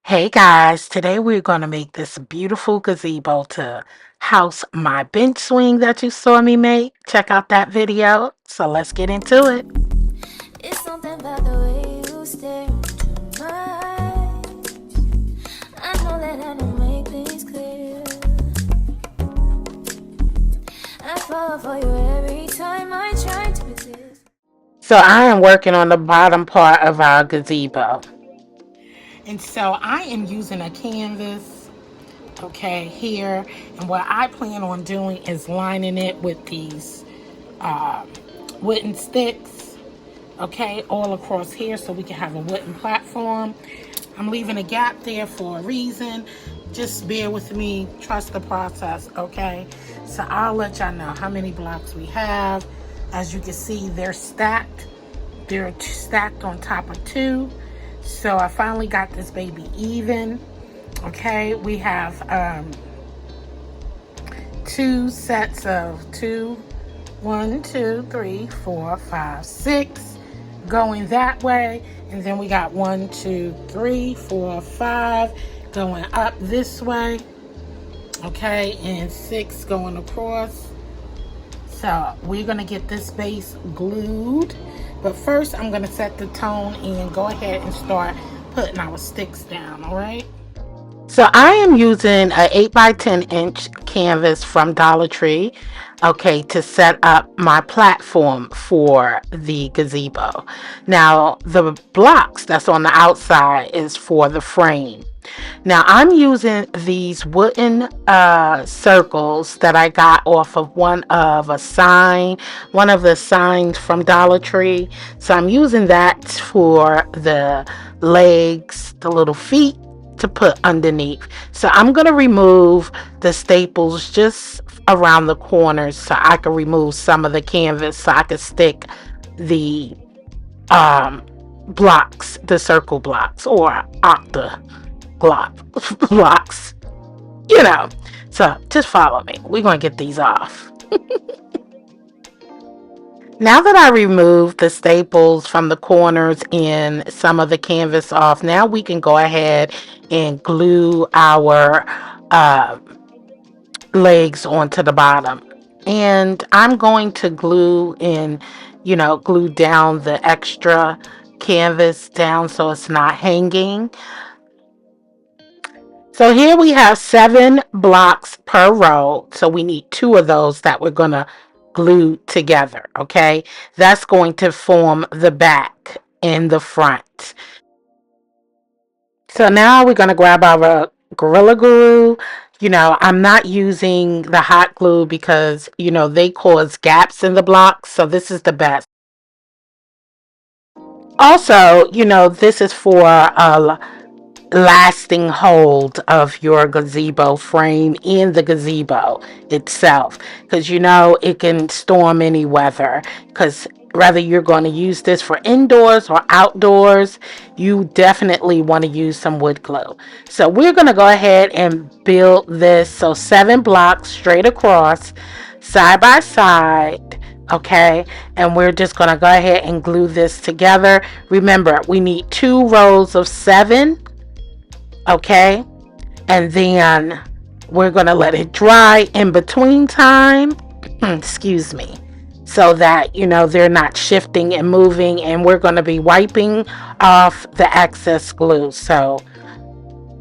Hey guys, today we're going to make this beautiful gazebo to house my bench swing that you saw me make. Check out that video. So let's get into it. It's something about the way you stare into my eyes. I know that I don't make things clear. I fall for you every time I try to resist. So I am working on the bottom part of our gazebo. And so I am using a canvas, okay, here. And what I plan on doing is lining it with these uh, wooden sticks, okay, all across here so we can have a wooden platform. I'm leaving a gap there for a reason. Just bear with me, trust the process, okay? So I'll let y'all know how many blocks we have. As you can see, they're stacked. They're stacked on top of two. So I finally got this baby even, okay? We have two sets of two, 1, 2, 3, 4, 5, 6 going that way, and then we got 1, 2, 3, 4, 5 going up this way, okay, and 6 going across. So we're gonna get this base glued, but first I'm gonna set the tone and go ahead and start putting our sticks down. All right, so I am using a 8 by 10 inch canvas from Dollar Tree, okay, to set up my platform for the gazebo. Now the blocks that's on the outside is for the frame. Now I'm using these wooden circles that I got off of one of the signs from Dollar Tree. So I'm using that for the legs, the little feet to put underneath. So I'm going to remove the staples just around the corners so I can remove some of the canvas so I can stick the um blocks, the circle blocks or octa block blocks, you know. So just follow me. We're going to get these off. Now that I removed the staples from the corners and some of the canvas off, now we can go ahead and glue our uh, legs onto the bottom. And I'm going to glue in, glue down the extra canvas down so it's not hanging. So here we have 7 blocks per row. So we need 2 of those that we're going to glue together. Okay. That's going to form the back and the front. So now we're going to grab our Gorilla Glue. I'm not using the hot glue because, they cause gaps in the blocks. So this is the best. Also, this is for lasting hold of your gazebo frame and the gazebo itself, because it can storm any weather, because whether you're going to use this for indoors or outdoors, you definitely want to use some wood glue. So we're going to go ahead and build this. So 7 blocks straight across, side by side, okay, and we're just going to go ahead and glue this together. Remember, we need 2 rows of 7. Okay, and then we're going to let it dry in between time. Excuse me, so that they're not shifting and moving, and we're going to be wiping off the excess glue. So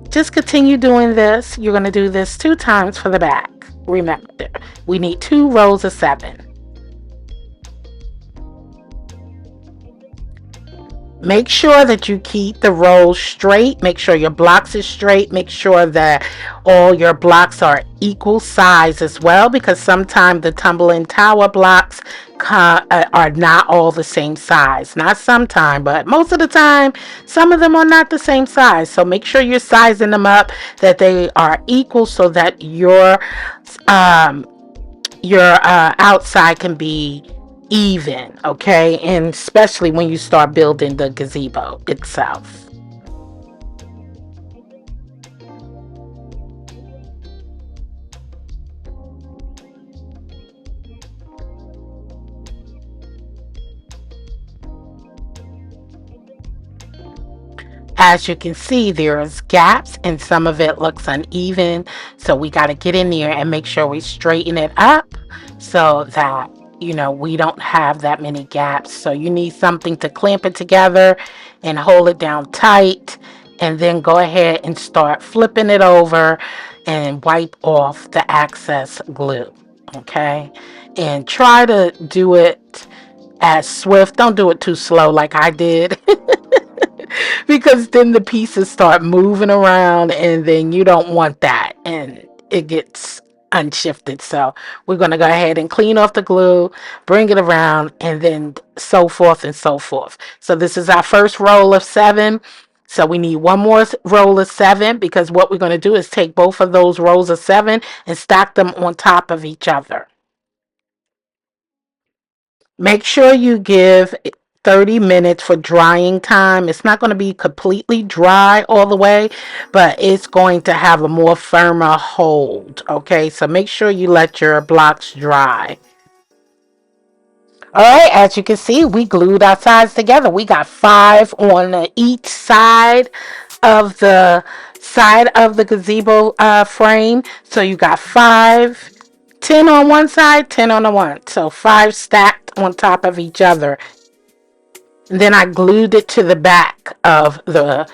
just continue doing this. You're going to do this 2 times for the back. Remember, we need 2 rows of 7. Make sure that you keep the rows straight. Make sure your blocks is straight. Make sure that all your blocks are equal size as well, because sometimes the tumbling tower blocks are not all the same size. Not sometime, but most of the time, some of them are not the same size. So make sure you're sizing them up that they are equal so that um, your outside can be even, okay, and especially when you start building the gazebo itself. As you can see, there's gaps and some of it looks uneven. So we got to get in there and make sure we straighten it up so that, we don't have that many gaps. So you need something to clamp it together and hold it down tight. And then go ahead and start flipping it over and wipe off the excess glue. Okay. And try to do it as swift. Don't do it too slow like I did. Because then the pieces start moving around and then you don't want that and it gets unshifted. So we're going to go ahead and clean off the glue, bring it around, and then so forth and so forth. So this is our first roll of 7. So we need one more roll of 7, because what we're going to do is take both of those rolls of 7 and stack them on top of each other. Make sure you give 30 minutes for drying time. It's not going to be completely dry all the way, but it's going to have a more firmer hold. Okay, so make sure you let your blocks dry. All right, as you can see, we glued our sides together. We got 5 on each side of the gazebo frame. So you got 5, 10 on one side, 10 on the one. So 5 stacked on top of each other. And then I glued it to the back of the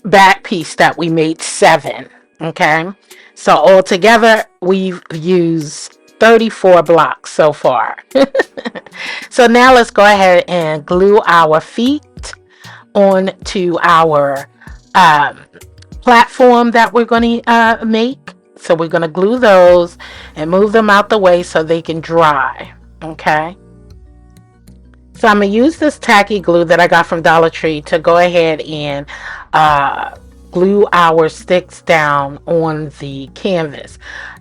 back piece that we made 7. Okay. So altogether, we've used 34 blocks so far. So now let's go ahead and glue our feet onto our um, platform that we're going to make. So we're going to glue those and move them out the way so they can dry. Okay. So I'm going to use this tacky glue that I got from Dollar Tree to go ahead and uh, glue our sticks down on the canvas.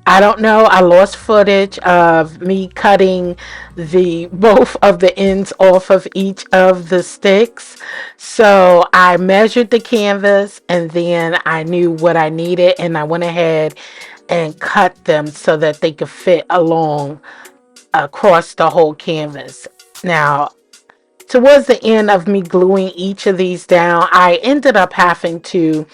I don't know. I lost footage of me cutting the both of the ends off of each of the sticks. So I measured the canvas and then I knew what I needed and I went ahead and cut them so that they could fit along across the whole canvas. Now, towards the end of me gluing each of these down, I ended up having to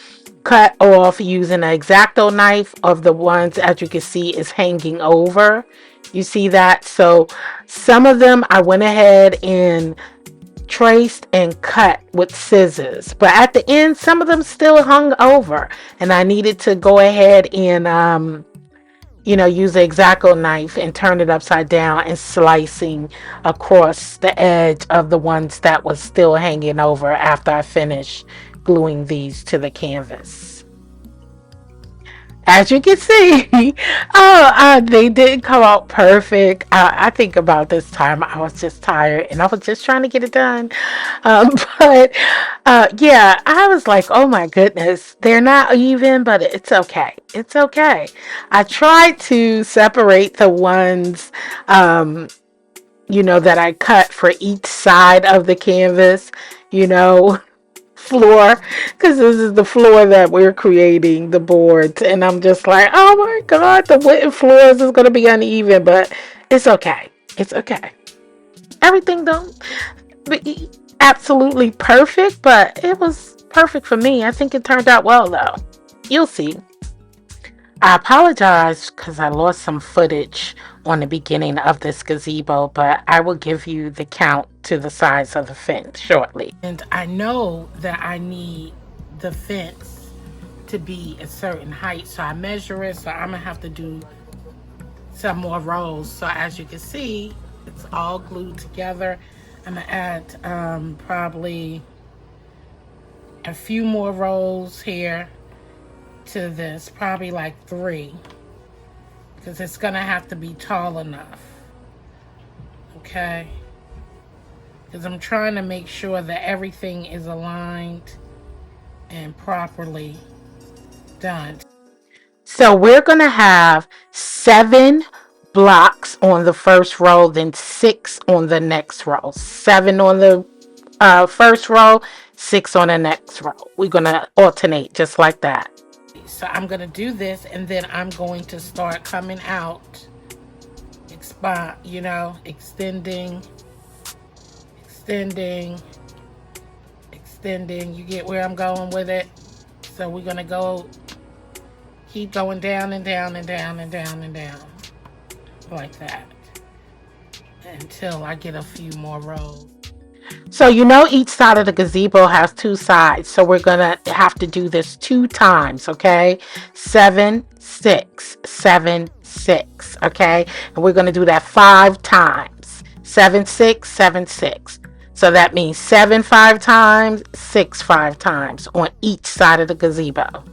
cut off using an X-Acto knife of the ones, as you can see, is hanging over. You see that? So some of them I went ahead and traced and cut with scissors, but at the end some of them still hung over and I needed to go ahead and use the X-Acto knife and turn it upside down and slicing across the edge of the ones that was still hanging over after I finished gluing these to the canvas. As you can see, they didn't come out perfect. I think about this time I was just tired and I was just trying to get it done. Um, but yeah, I was like, oh my goodness, they're not even, but it's okay. It's okay. I tried to separate the ones, that I cut for each side of the canvas, you know, floor, because this is the floor that we're creating, the boards, and I'm just like, oh my god, the wooden floors is going to be uneven, but it's okay. It's okay. Everything don't be absolutely perfect, but it was perfect for me. I think it turned out well though. You'll see. I apologize because I lost some footage on the beginning of this gazebo, but I will give you the count to the size of the fence shortly. And I know that I need the fence to be a certain height, so I measure it, so I'm going to have to do some more rows. So as you can see, it's all glued together. I'm going to add probably a few more rows here to this, probably like 3, because it's gonna have to be tall enough. Okay, because I'm trying to make sure that everything is aligned and properly done. So we're gonna have 7 blocks on the first row, then 6 on the next row. 7 on the first row, 6 on the next row. We're gonna alternate just like that. So I'm going to do this and then I'm going to start coming out, extending, extending, extending. You get where I'm going with it? So we're going to go, keep going down and down and down and down and down like that until I get a few more rows. So you know each side of the gazebo has two sides. So we're going to have to do this 2 times, okay? 7, 6, 7, 6, okay? And we're going to do that 5 times. 7, 6, 7, 6. So that means 7 5 times, 6 5 times on each side of the gazebo.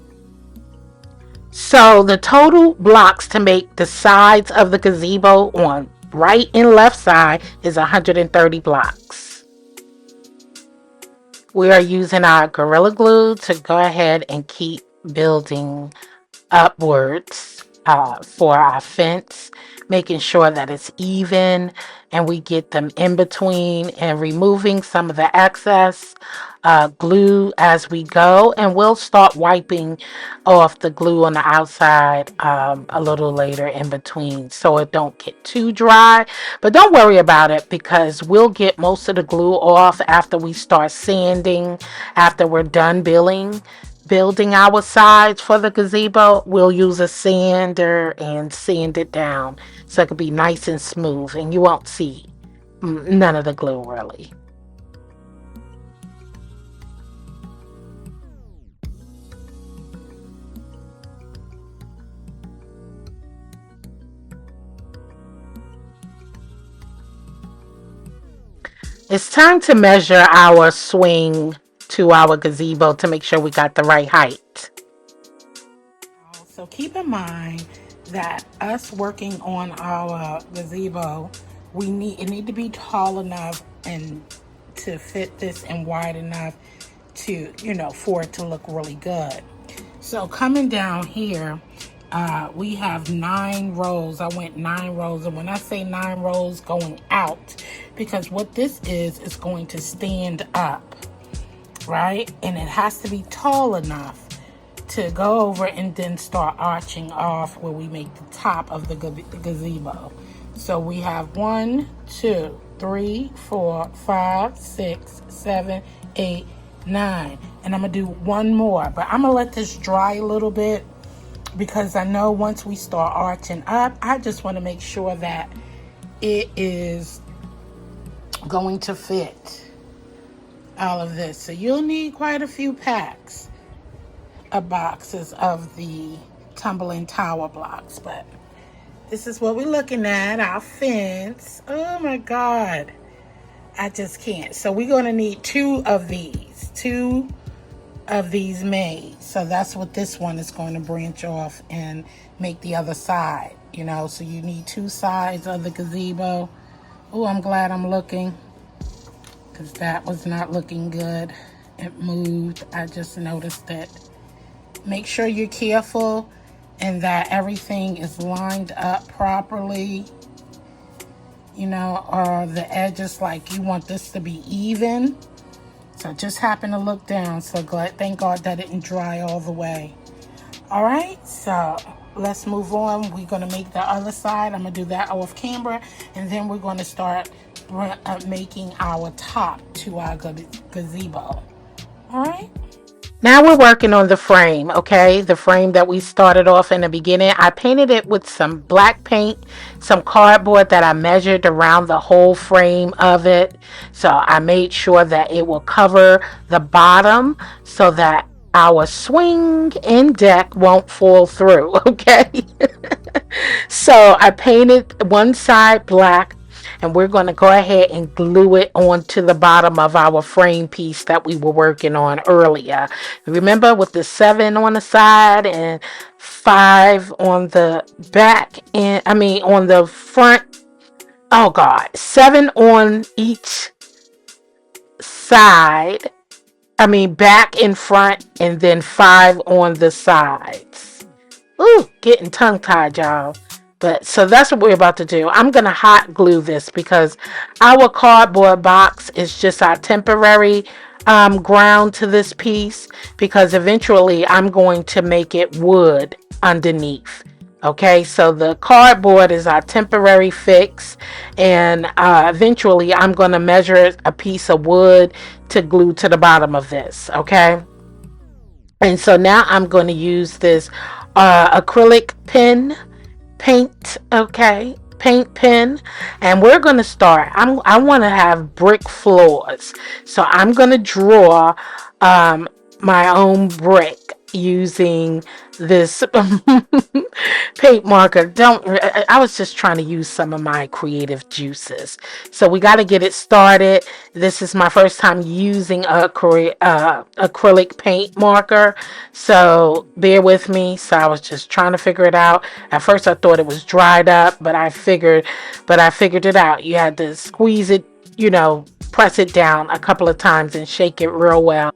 So the total blocks to make the sides of the gazebo on right and left side is 130 blocks. We are using our Gorilla Glue to go ahead and keep building upwards for our fence, making sure that it's even and we get them in between and removing some of the excess glue as we go. And we'll start wiping off the glue on the outside a little later in between so it don't get too dry. But don't worry about it because we'll get most of the glue off after we start sanding, after we're done building our sides for the gazebo. We'll use a sander and sand it down so it can be nice and smooth and you won't see none of the glue really. It's time to measure our swing to our gazebo to make sure we got the right height. So keep in mind that us working on our gazebo, it need to be tall enough and to fit this and wide enough to, for it to look really good. So coming down here, we have 9 rows. I went 9 rows, and when I say 9 rows going out, because what this is going to stand up, right? And it has to be tall enough to go over and then start arching off where we make the top of the gazebo. So we have 1, 2, 3, 4, 5, 6, 7, 8, 9. And I'm gonna do one more, but I'm gonna let this dry a little bit because I know once we start arching up, I just want to make sure that it is going to fit all of this. So you'll need quite a few packs of boxes of the Tumbling Tower Blocks, but this is what we're looking at, our fence. Oh my God, I just can't. So we're going to need 2 of these made. So that's what this one is going to branch off and make the other side, so you need 2 sides of the gazebo. Oh, I'm glad I'm looking because that was not looking good. It moved. I just noticed it. Make sure you're careful and that everything is lined up properly, or the edges, like you want this to be even. So just happen to look down. So thank God that it didn't dry all the way. All right, so let's move on. We're going to make the other side. I'm going to do that off camera, and then we're going to start making our top to our gazebo. All right. Now we're working on the frame, okay? The frame that we started off in the beginning. I painted it with some black paint, some cardboard that I measured around the whole frame of it. So I made sure that it will cover the bottom so that our swing and deck won't fall through, okay? So I painted one side black, and we're going to go ahead and glue it onto the bottom of our frame piece that we were working on earlier. Remember, with the 7 on the side and 5 on the back, and on the front. Oh God, 7 on each side. Back and front, and then 5 on the sides. Ooh, getting tongue tied, y'all. But so that's what we're about to do. I'm going to hot glue this because our cardboard box is just our temporary ground to this piece, because eventually I'm going to make it wood underneath. Okay, so the cardboard is our temporary fix, and eventually I'm going to measure a piece of wood to glue to the bottom of this. Okay, and so now I'm going to use this acrylic pen paint, okay, paint pen, and we're going to start. I want to have brick floors, so I'm going to draw um my own brick using this paint marker. Don't I was just trying to use some of my creative juices. So we got to get it started. This is my first time using a acrylic paint marker, so bear with me. So I was just trying to figure it out. At first I thought it was dried up, but I figured it out. You had to squeeze it, press it down a couple of times and shake it real well.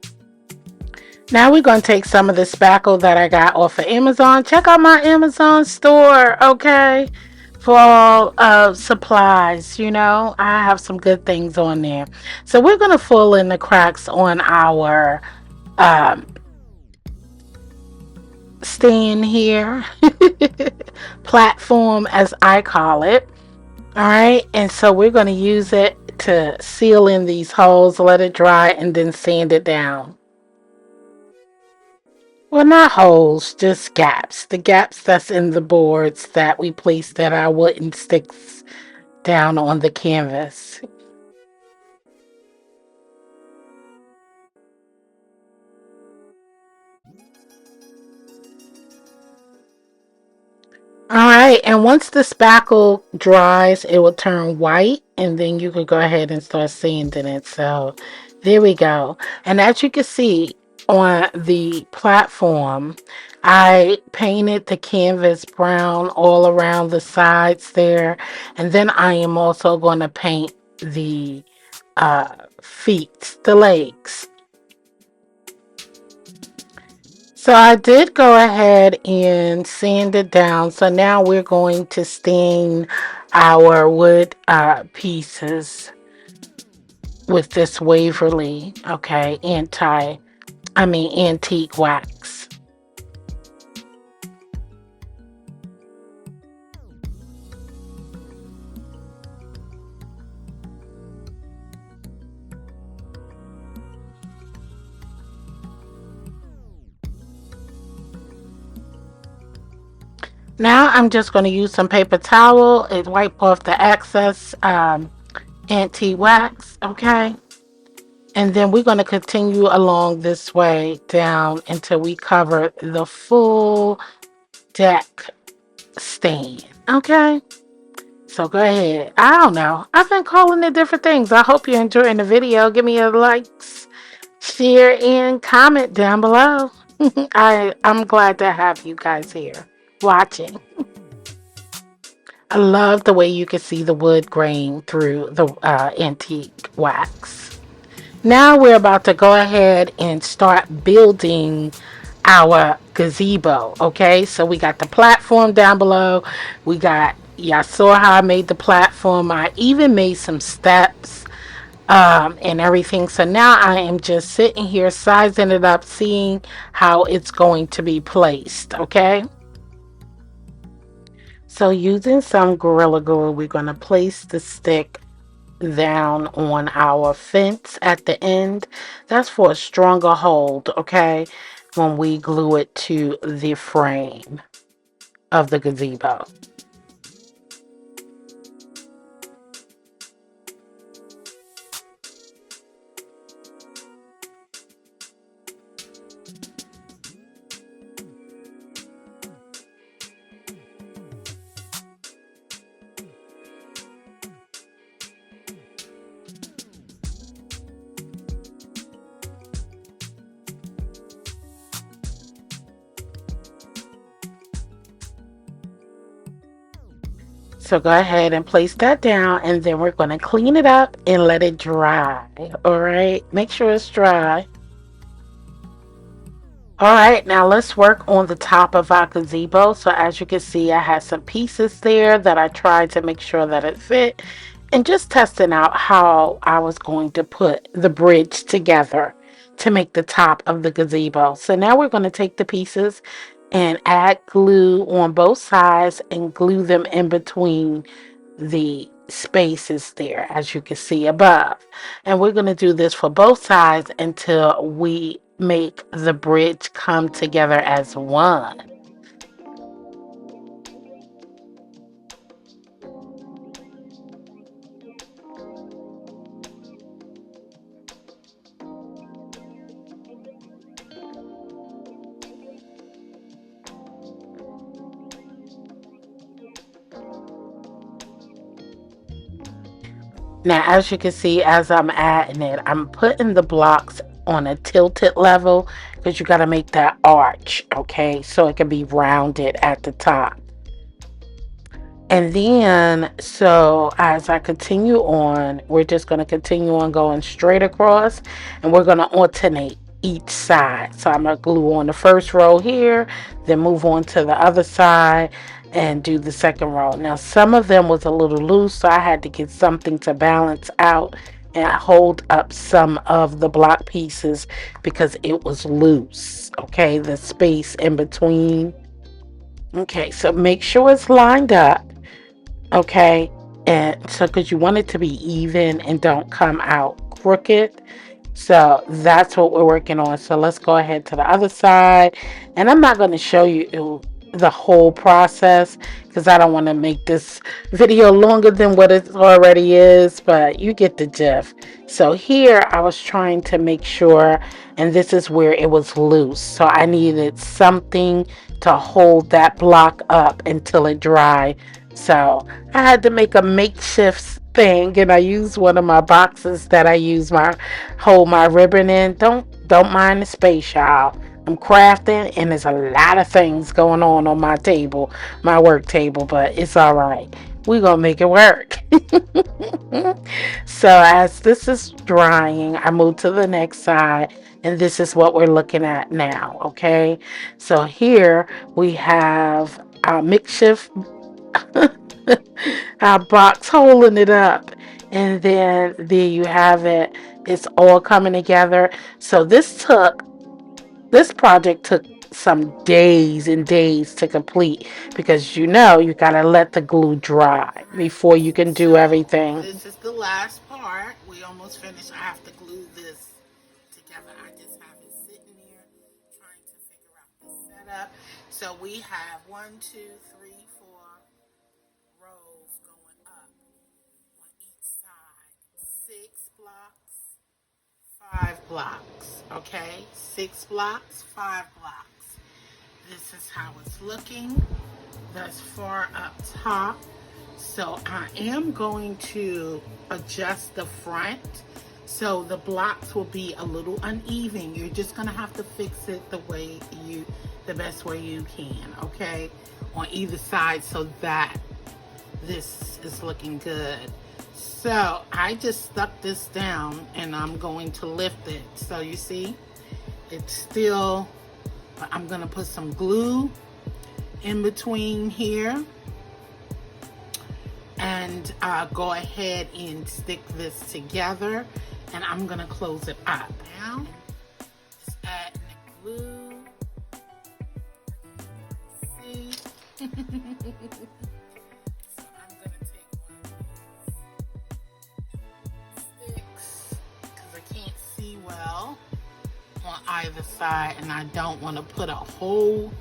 Now we're going to take some of the spackle that I got off of Amazon. Check out my Amazon store, okay? For all supplies, I have some good things on there. So we're going to fill in the cracks on our um, stand here, platform as I call it. All right, and so we're going to use it to seal in these holes, let it dry, and then sand it down. Well, not holes, just gaps. The gaps that's in the boards that we placed that our wooden sticks down on the canvas. All right, and once the spackle dries, it will turn white, and then you could go ahead and start sanding it. So there we go. And as you can see on the platform, I painted the canvas brown all around the sides there, and then I am also going to paint the feet, the legs. So I did go ahead and sand it down. So now we're going to stain our wood pieces with this Waverly, okay, antique wax. Now I'm just going to use some paper towel and wipe off the excess antique wax, okay? And then we're going to continue along this way down until we cover the full deck stain, okay? So go ahead. I don't know. I've been calling it different things. I hope you're enjoying the video. Give me a likes, share, and comment down below. I'm glad to have you guys here watching. I love the way you can see the wood grain through the antique wax. Now we're about to go ahead and start building our gazebo. Okay, so we got the platform down below. Y'all saw how I made the platform. I even made some steps and everything. So now I am just sitting here sizing it up, seeing how it's going to be placed. Okay. So using some Gorilla Glue, we're going to place the stick down on our fence at the end. That's for a stronger hold, okay, when we glue it to the frame of the gazebo. So go ahead and place that down, and then we're going to clean it up and let it dry. All right, make sure it's dry. All right, now let's work on the top of our gazebo. So as you can see, I had some pieces there that I tried to make sure that it fit, and just testing out how I was going to put the bridge together to make the top of the gazebo. So now we're going to take the pieces and add glue on both sides and glue them in between the spaces there, as you can see above. And we're going to do this for both sides until we make the bridge come together as one. Now, as you can see, as I'm adding it, I'm putting the blocks on a tilted level because you got to make that arch, okay, so it can be rounded at the top. And then, so as I continue on, we're just going to continue on going straight across, and we're going to alternate each side. So I'm going to glue on the first row here, then move on to the other side and do the second row. Now, some of them was a little loose, so I had to get something to balance out and hold up some of the block pieces because it was loose, okay, the space in between. Okay, so make sure it's lined up. Okay, and so because you want it to be even and don't come out crooked, so that's what we're working on. So let's go ahead to the other side, and I'm not going to show you the whole process because I don't want to make this video longer than what it already is, but you get the gist. So here I was trying to make sure, and this is where it was loose, so I needed something to hold that block up until it dried. So I had to make a makeshift thing, and I used one of my boxes that I use my hold my ribbon in. Don't mind the space, y'all. I'm crafting, and there's a lot of things going on my table, my work table, but it's all right. We're gonna make it work. So as this is drying, I move to the next side, and this is what we're looking at now. Okay, so here we have our makeshift our box holding it up, and then there you have it. It's all coming together. So this project took some days and days to complete because you gotta let the glue dry before you can do everything. This is the last part. We almost finished. I have to glue this together. I just have it sitting here trying to figure out the setup. So we have 1, 2, 3, 4 rows going up on each side. 6 blocks, 5 blocks. Okay, 6 blocks, 5 blocks. This is how it's looking thus far up top. So I am going to adjust the front so the blocks will be a little uneven. You're just gonna have to fix it the best way you can, okay, on either side so that this is looking good. So I just stuck this down and I'm going to lift it. So you see, it's still, I'm gonna put some glue in between here and go ahead and stick this together, and I'm gonna close it up. Now, just add the glue. See? So I'm gonna take one of these sticks because I can't see well on either side, and I don't want to put a whole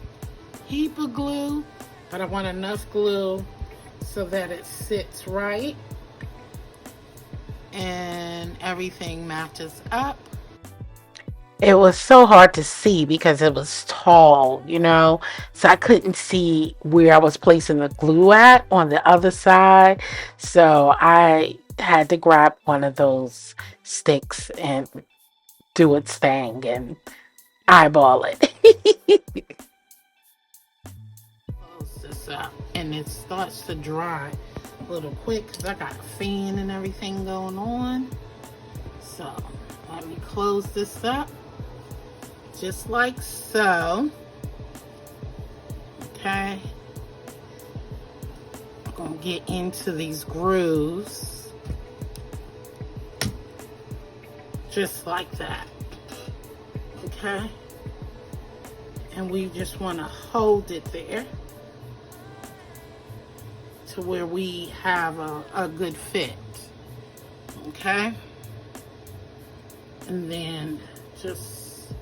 heap of glue, but I want enough glue so that it sits right and everything matches up. It was so hard to see because it was tall, so I couldn't see where I was placing the glue at on the other side. So I had to grab one of those sticks and do its thing and eyeball it. Close this up and it starts to dry a little quick because I got a fan and everything going on. So let me close this up just like so. Okay, I'm gonna get into these grooves just like that. Okay, And we just want to hold it there to where we have a good fit. Okay? And then just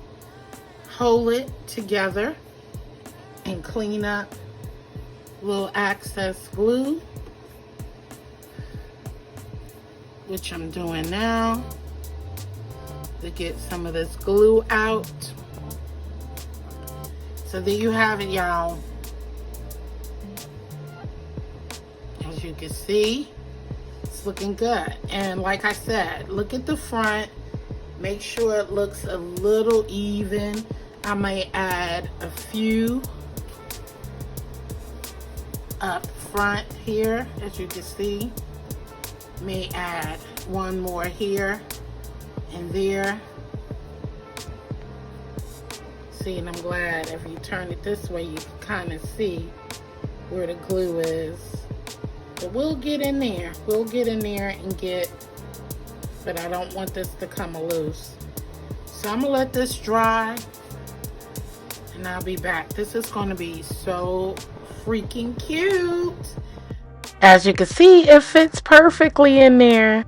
hold it together and clean up little excess glue, which I'm doing now to get some of this glue out. So there you have it, y'all. As you can see, it's looking good. And like I said, look at the front. Make sure it looks a little even. I may add a few up front here, as you can see. May add one more here and there. See, and I'm glad if you turn it this way, you can kind of see where the glue is. But we'll get in there. We'll get in there and get, but I don't want this to come loose. So I'm gonna let this dry and I'll be back. This is gonna be so freaking cute. As you can see, it fits perfectly in there.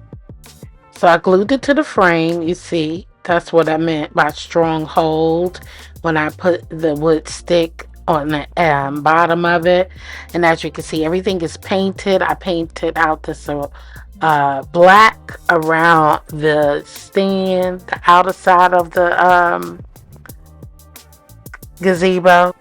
So I glued it to the frame, you see. That's what I meant by strong hold when I put the wood stick on the bottom of it. And as you can see, everything is painted. I painted out this black around the stand, the outer side of the gazebo.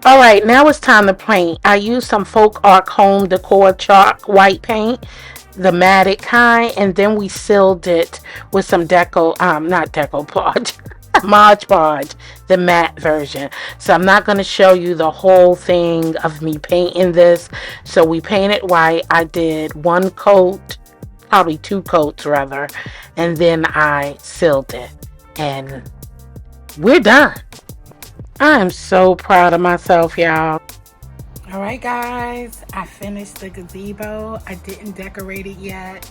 All right, now it's time to paint. I used some folk art home decor chalk white paint, the matted kind, and then we sealed it with some not decoupage, Mod Podge, the matte version. So I'm not going to show you the whole thing of me painting this. So we painted white. I did one coat, probably two coats rather, and then I sealed it. And we're done. I am so proud of myself, y'all. All right, guys, I finished the gazebo. I didn't decorate it yet.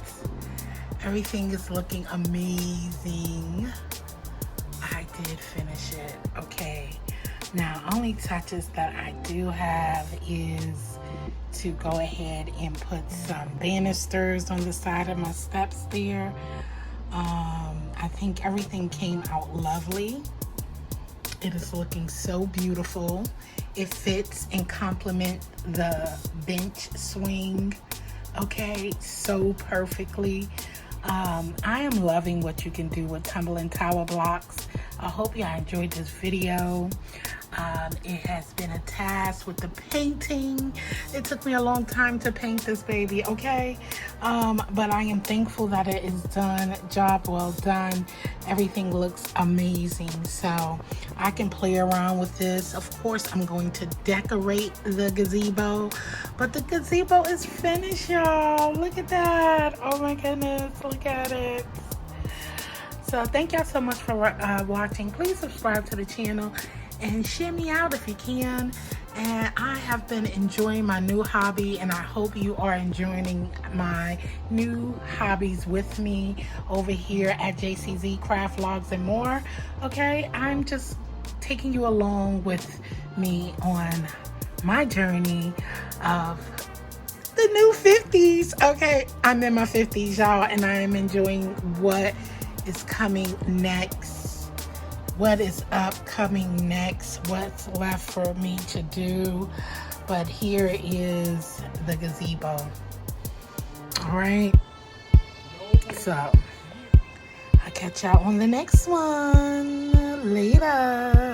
Everything is looking amazing. I did finish it. Okay. Now, only touches that I do have is to go ahead and put some banisters on the side of my steps there. I think everything came out lovely. It is looking so beautiful. It fits and complements the bench swing, okay, so perfectly. I am loving what you can do with Tumbling Tower Blocks. I hope y'all enjoyed this video. It has been a task with the painting. It took me a long time to paint this baby, okay? But I am thankful that it is done. Job well done. Everything looks amazing. So I can play around with this. Of course, I'm going to decorate the gazebo. But the gazebo is finished, y'all. Look at that. Oh my goodness. Look at it. So thank y'all so much for watching. Please subscribe to the channel and share me out if you can. And I have been enjoying my new hobby, and I hope you are enjoying my new hobbies with me over here at JCZ Craft Vlogs and More. Okay, I'm just taking you along with me on my journey of the new 50s. Okay, I'm in my 50s, y'all, and I am enjoying what is coming next. What is upcoming next, what's left for me to do. But here is the gazebo. All right, so I'll catch y'all on the next one. Later.